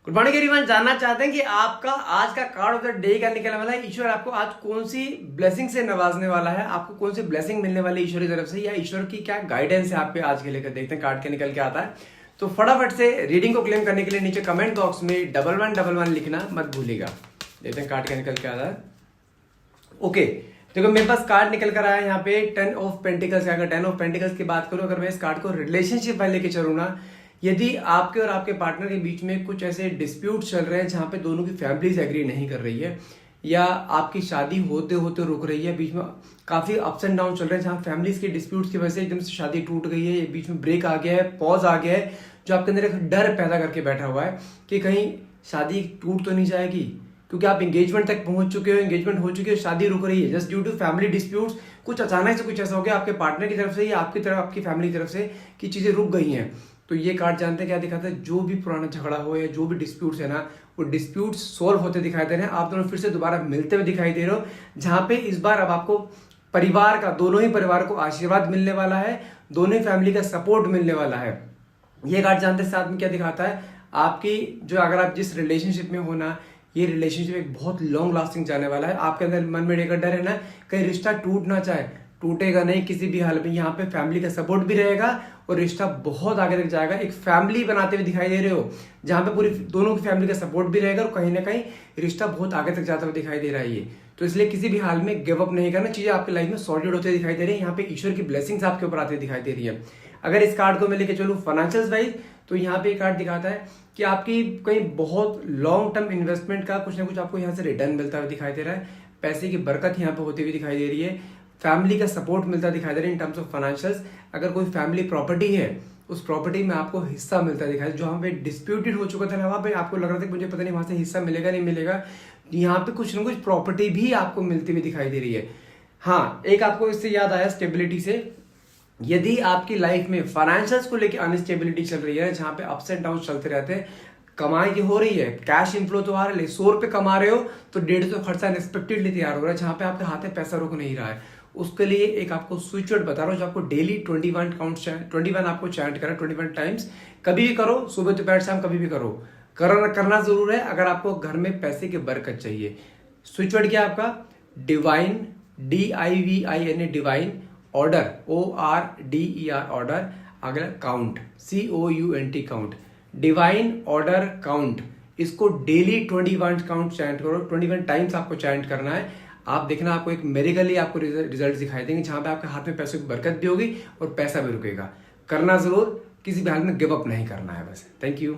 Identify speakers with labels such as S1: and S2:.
S1: Good morning everyone. जानना चाहते हैं कि आपका आज का कार्ड ऑफ द डे क्या निकलने वाला है। ईश्वर आपको आज कौन सी ब्लेसिंग से नवाजने वाला है, आपको कौन सी ब्लेसिंग मिलने वाली है ईश्वर की तरफ से, या ईश्वर की क्या गाइडेंस है आप पे आज के लेकर। देखते हैं कार्ड के निकल के आता है। तो फटाफट से रीडिंग को क्लेम करने के लिए नीचे कमेंट बॉक्स में 1111 लिखना मत भूलिएगा। देखते हैं कार्ड क्या निकल के आता है। ओके, देखो मेरे पास कार्ड निकल कर आया यहाँ पे 10 ऑफ पेंटिकल्स। अगर 10 ऑफ पेंटिकल्स की बात करूं, अगर मैं इस कार्ड को रिलेशनशिप वाले लेके चलूँ ना, यदि आपके और आपके पार्टनर के बीच में कुछ ऐसे डिस्प्यूट चल रहे हैं जहां पे दोनों की फैमिलीज एग्री नहीं कर रही है, या आपकी शादी होते होते रुक रही है, बीच में काफी अप्स एंड डाउन चल रहे हैं, जहां फैमिलीज के डिस्प्यूट्स की वजह से एकदम से शादी टूट गई है, बीच में ब्रेक आ गया है, पॉज आ गया है, जो आपके अंदर एक डर पैदा करके बैठा हुआ है कि कहीं शादी टूट तो नहीं जाएगी, क्योंकि आप एंगेजमेंट तक पहुंच चुके हो, एंगेजमेंट हो चुकी है, शादी रुक रही है just due to family disputes. कुछ अचानक से कुछ ऐसा हो गया आपके पार्टनर की तरफ से या आपकी तरफ, आपकी फैमिली की तरफ से, कि चीजें रुक गई हैं। तो ये कार्ड जानते हैं क्या दिखाता है, जो भी पुराना झगड़ा हो या जो भी डिस्प्यूट्स है ना, वो डिस्प्यूट्स सोल्व होते दिखाई दे रहे हैं। आप दोनों फिर से दोबारा मिलते हुए दिखाई दे रहे हो, जहां पे इस बार अब आपको परिवार का, दोनों ही परिवार को आशीर्वाद मिलने वाला है, दोनों ही फैमिली का सपोर्ट मिलने वाला है। ये कार्ड जानते हैं साथ में क्या दिखाता है, आपकी जो, अगर आप जिस रिलेशनशिप में हो ना, ये रिलेशनशिप एक बहुत लॉन्ग लास्टिंग जाने वाला है। आपके अंदर मन में एक डर है ना, कहीं रिश्ता टूट ना जाए, टूटेगा नहीं किसी भी हाल में। यहाँ पे फैमिली का सपोर्ट भी रहेगा और रिश्ता बहुत आगे तक जाएगा। एक फैमिली बनाते हुए दिखाई दे रहे हो, जहां पे पूरी दोनों की फैमिली का सपोर्ट भी रहेगा और कहीं ना कहीं रिश्ता बहुत आगे तक जाता हुआ दिखाई दे रहा है ये। तो इसलिए किसी भी हाल में गिव अप नहीं करना, चीजें आपकी लाइफ में सॉर्टेड होते दिखाई दे रही है। यहाँ पे ईश्वर की ब्लेसिंग्स आपके ऊपर आते दिखाई दे रही है। अगर इस कार्ड को मैं लेके चलूँ फाइनेंशियल वाइज, तो यहाँ पे कार्ड दिखाता है कि आपकी कहीं बहुत लॉन्ग टर्म इन्वेस्टमेंट का कुछ ना कुछ आपको यहाँ से रिटर्न मिलता हुआ दिखाई दे रहा है। पैसे की बरकत यहाँ पे होती हुई दिखाई दे रही है। फैमिली का सपोर्ट मिलता दिखाई दे रहा है इन टर्म्स ऑफ फाइनेंशियल्स। अगर कोई फैमिली प्रॉपर्टी है, उस प्रॉपर्टी में आपको हिस्सा मिलता दिखाई, जो वहाँ पे डिस्प्यूटेड हो चुका था ना, वहाँ पे आपको लग रहा था कि मुझे पता नहीं वहां से हिस्सा मिलेगा नहीं मिलेगा, यहाँ पे कुछ ना कुछ प्रॉपर्टी भी आपको मिलती हुई दिखाई दे रही है। हाँ, एक आपको इससे याद आया स्टेबिलिटी से, यदि आपकी लाइफ में फाइनेंशियल्स को लेकर अनस्टेबिलिटी चल रही है, जहां पे अप्स एंड डाउन चलते रहते हैं, कमाई की हो रही है, कैश इनफ्लो तो आ रहा है, 100 रुपए कमा रहे हो तो 150 खर्चा अनएक्सपेक्टेडली तैयार हो रहा है, जहां पे आपके हाथ में पैसा रुक नहीं रहा है। उसके लिए एक आपको स्विच वर्ड बता रहा हूं, जो आपको डेली 21 आपको चैंट करें 21 टाइम्स। कभी भी करो, सुबह दोपहर शाम कभी भी करो, करना जरूर है अगर आपको घर में पैसे की बरकत चाहिए। स्विच वर्ड क्या आपका, divine, DIVIN, divine, order, ORDER, order, अगला count, COUNT, count, divine order count. इसको डेली 21 काउंट चैंट करो, 21 टाइम्स आपको चैंट करना है। आप देखना, आपको एक मेरिकली आपको रिजल्ट दिखाई देंगे, जहां पे आपके हाथ में पैसों की बरकत भी होगी और पैसा भी रुकेगा। करना जरूर, किसी भी हाल में गिव अप नहीं करना है बस। Thank you.